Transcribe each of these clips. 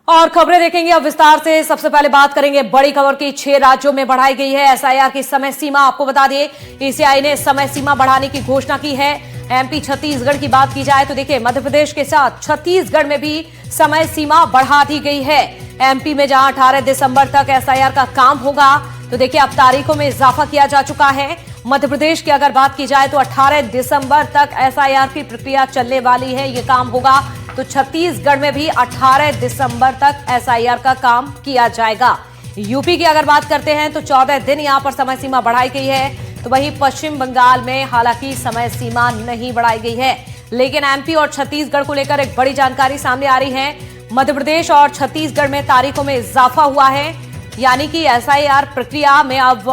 और खबरें देखेंगे अब विस्तार से। सबसे पहले बात करेंगे बड़ी खबर की। 6 राज्यों में बढ़ाई गई है एसआईआर की समय सीमा। आपको बता दिए ईसीआई ने समय सीमा बढ़ाने की घोषणा की है। एमपी छत्तीसगढ़ की बात की जाए तो देखिए मध्य प्रदेश के साथ छत्तीसगढ़ में भी समय सीमा बढ़ा दी गई है। एमपी में जहां 18 दिसंबर तक एसआईआर का काम होगा तो देखिए अब तारीखों में इजाफा किया जा चुका है। मध्य प्रदेश की अगर बात की जाए तो 18 दिसंबर तक एसआईआर की प्रक्रिया चलने वाली है, ये काम होगा। तो छत्तीसगढ़ में भी 18 दिसंबर तक एसआईआर का काम किया जाएगा। यूपी की अगर बात करते हैं तो 14 दिन यहां पर समय सीमा बढ़ाई गई है। तो वहीं पश्चिम बंगाल में हालांकि समय सीमा नहीं बढ़ाई गई है, लेकिन एमपी और छत्तीसगढ़ को लेकर एक बड़ी जानकारी सामने आ रही है। मध्य प्रदेश और छत्तीसगढ़ में तारीखों में इजाफा हुआ है, यानी कि एसआईआर प्रक्रिया में अब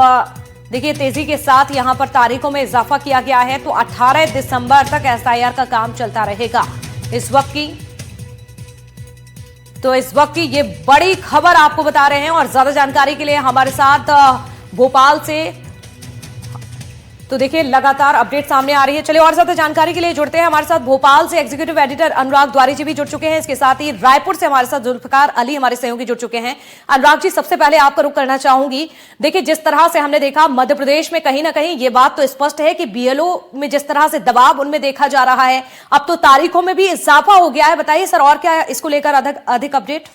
देखिए तेजी के साथ यहां पर तारीखों में इजाफा किया गया है। तो 18 दिसंबर तक एसआईआर का काम चलता रहेगा। इस वक्त की ये बड़ी खबर आपको बता रहे हैं। और ज्यादा जानकारी के लिए हमारे साथ भोपाल से तो देखिए लगातार अपडेट सामने आ रही है। चलिए और ज्यादा जानकारी के लिए जुड़ते हैं। हमारे साथ भोपाल से एग्जीक्यूटिव एडिटर अनुराग द्वारी जी भी जुड़ चुके हैं। इसके साथ ही रायपुर से हमारे साथ जुल्फिकार अली हमारे सहयोगी जुड़ चुके हैं। अनुराग जी, सबसे पहले आपका रुख करना चाहूंगी। देखिए जिस तरह से हमने देखा मध्य प्रदेश में कहीं ना कहीं ये बात तो स्पष्ट है कि बीएलओ में जिस तरह से दबाव उनमें देखा जा रहा है, अब तो तारीखों में भी इजाफा हो गया है। बताइए सर, और क्या इसको लेकर अधिक अपडेट?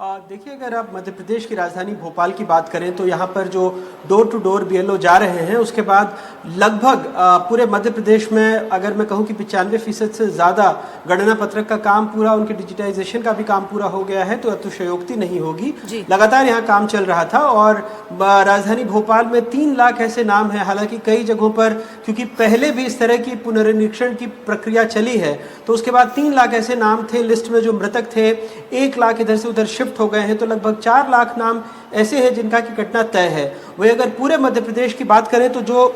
देखिए, अगर आप मध्य प्रदेश की राजधानी भोपाल की बात करें तो यहाँ पर जो डोर टू डोर बीएलओ जा रहे हैं, उसके बाद लगभग पूरे मध्य प्रदेश में अगर मैं कहूँ कि 95% से ज़्यादा गणना पत्रक का काम पूरा, उनके डिजिटाइजेशन का भी काम पूरा हो गया है। तो अतिशयोक्ति नहीं होगी, लगातार यहाँ काम चल रहा था। और राजधानी भोपाल में 3 लाख ऐसे नाम हैं। हालांकि कई जगहों पर क्योंकि पहले भी इस तरह की पुनर्निरीक्षण की प्रक्रिया चली है, तो उसके बाद 3 लाख ऐसे नाम थे लिस्ट में जो मृतक थे। 1 लाख इधर से उधर शिफ्ट हो गए हैं, तो लगभग 4 लाख नाम ऐसे हैं जिनका की घटना तय है। वही अगर पूरे मध्य प्रदेश की बात करें तो जो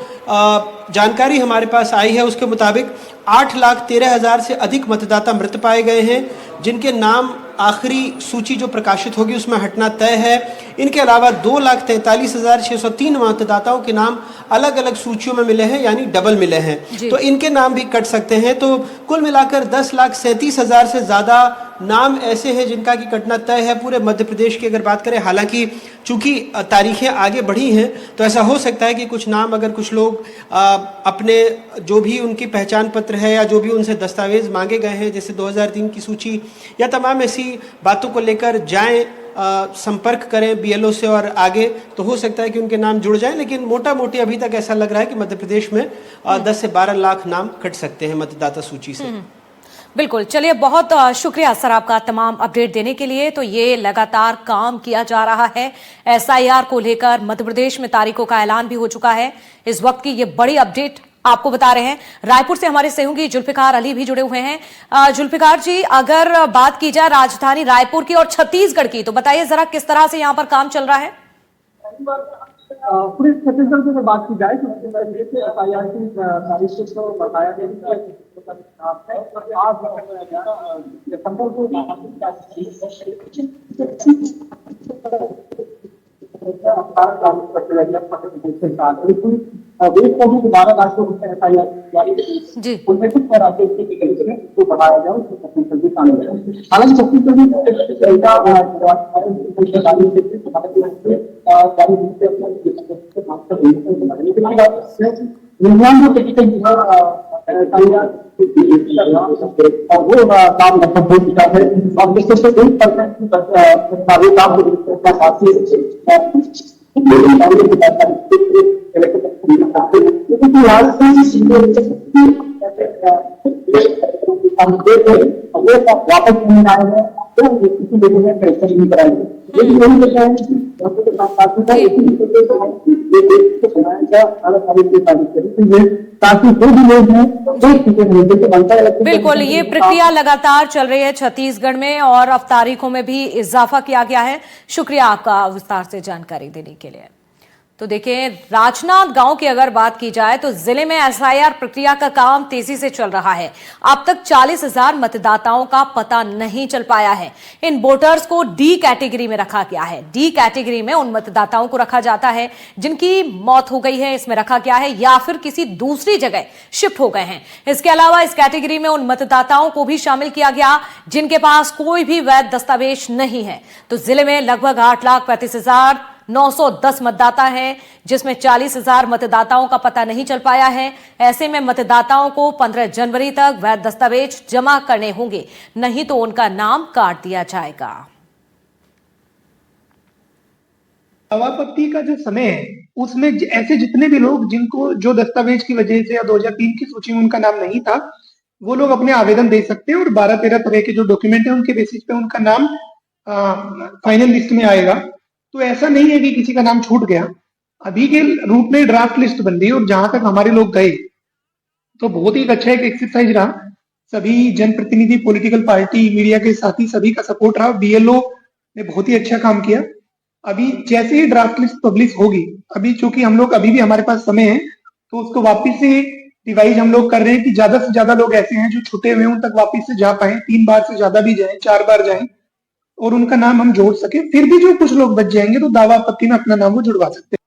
जानकारी हमारे पास आई है उसके मुताबिक 8,13,000 से अधिक मतदाता मृत पाए गए हैं, जिनके नाम आखिरी सूची जो प्रकाशित होगी उसमें हटना तय है। इनके अलावा 2,43,603 मतदाताओं के नाम अलग अलग सूचियों में मिले हैं, यानी डबल मिले हैं, तो इनके नाम भी कट सकते हैं। तो कुल मिलाकर 10,37,000 से ज़्यादा नाम ऐसे हैं जिनका की कटना तय है पूरे मध्य प्रदेश की अगर बात करें। हालांकि चूंकि तारीखें आगे बढ़ी हैं तो ऐसा हो सकता है कि कुछ नाम, अगर कुछ लोग अपने जो भी उनकी पहचान पत्र है या जो भी उनसे दस्तावेज मांगे गए हैं, जैसे 2003 की सूची या तमाम ऐसी बातों को लेकर जाएं, संपर्क करें बीएलओ से और आगे, तो हो सकता है कि उनके नाम जुड़ जाएं। लेकिन मोटा मोटी अभी तक ऐसा लग रहा है कि मध्य प्रदेश में 10 से 12 लाख नाम कट सकते हैं मतदाता सूची से। बिल्कुल, चलिए बहुत शुक्रिया सर आपका तमाम अपडेट देने के लिए। तो ये लगातार काम किया जा रहा है एसआईआर को लेकर। मध्य प्रदेश में तारीखों का ऐलान भी हो चुका है। इस वक्त की ये बड़ी अपडेट आपको बता रहे हैं। रायपुर से हमारे सहयोगी जुल्फिकार अली भी जुड़े हुए हैं। जुल्फिकार जी, अगर बात की जाए राजधानी रायपुर की और छत्तीसगढ़ की, तो बताइए जरा किस तरह से यहाँ पर काम चल रहा है? पूरे छत्तीसगढ़ की बात की जाए तो एफआईआर की तारीख को बताया गया देश को भी 12 लाख एफआईआर उनमें कुछ राज्यों को बढ़ाया जाए, उसको छत्तीसगढ़ भी शामिल है। हालांकि छत्तीसगढ़ और वो काम लगभग हो चुका है और जिससे 1% वापस नहीं आए हैं तो किसी लोगों ने परेशानी नहीं कराएंगे। लेकिन वही लगता है बिल्कुल, ये प्रक्रिया लगातार चल रही है छत्तीसगढ़ में और अब तारीखों में भी इजाफा किया गया है। शुक्रिया आपका विस्तार से जानकारी देने के लिए। तो देखिए, राजनांद गांव की अगर बात की जाए तो जिले में एसआईआर प्रक्रिया का काम तेजी से चल रहा है। अब तक 40,000 मतदाताओं का पता नहीं चल पाया है। इन वोटर्स को डी कैटेगरी में रखा गया है। डी कैटेगरी में उन मतदाताओं को रखा जाता है जिनकी मौत हो गई है, इसमें रखा गया है, या फिर किसी दूसरी जगह शिफ्ट हो गए हैं। इसके अलावा इस कैटेगरी में उन मतदाताओं को भी शामिल किया गया जिनके पास कोई भी वैध दस्तावेज नहीं है। तो जिले में लगभग 8,35,910 मतदाता हैं, जिसमें 40,000 मतदाताओं का पता नहीं चल पाया है। ऐसे में मतदाताओं को 15 जनवरी तक वैध दस्तावेज जमा करने होंगे, नहीं तो उनका नाम काट दिया जाएगा। दावापत्ती का जो समय है उसमें ऐसे जितने भी लोग जिनको जो दस्तावेज की वजह से या 2003 की सूची में उनका नाम नहीं था, वो लोग अपने आवेदन दे सकते हैं और 12-13 तरह के जो डॉक्यूमेंट है उनके बेसिस पे उनका नाम फाइनल लिस्ट में आएगा। तो ऐसा नहीं है कि किसी का नाम छूट गया। अभी के रूप में ड्राफ्ट लिस्ट बन रही है और जहां तक हमारे लोग गए तो बहुत ही अच्छा एक एक्सरसाइज रहा। सभी जनप्रतिनिधि, पॉलिटिकल पार्टी, मीडिया के साथी सभी का सपोर्ट रहा। बीएलओ ने बहुत ही अच्छा काम किया। अभी जैसे ही ड्राफ्ट लिस्ट पब्लिश होगी, अभी चूंकि हम लोग अभी भी हमारे पास समय है तो उसको वापिस से रिवाइज हम लोग कर रहे हैं कि ज्यादा से ज्यादा लोग ऐसे हैं जो छुटे हुए उन तक वापिस से जा पाए, 3 बार से ज्यादा भी जाएं, 4 बार जाएं और उनका नाम हम जोड़ सके। फिर भी जो कुछ लोग बच जाएंगे तो दावा आपत्ति में अपना नाम वो जुड़वा सकते हैं।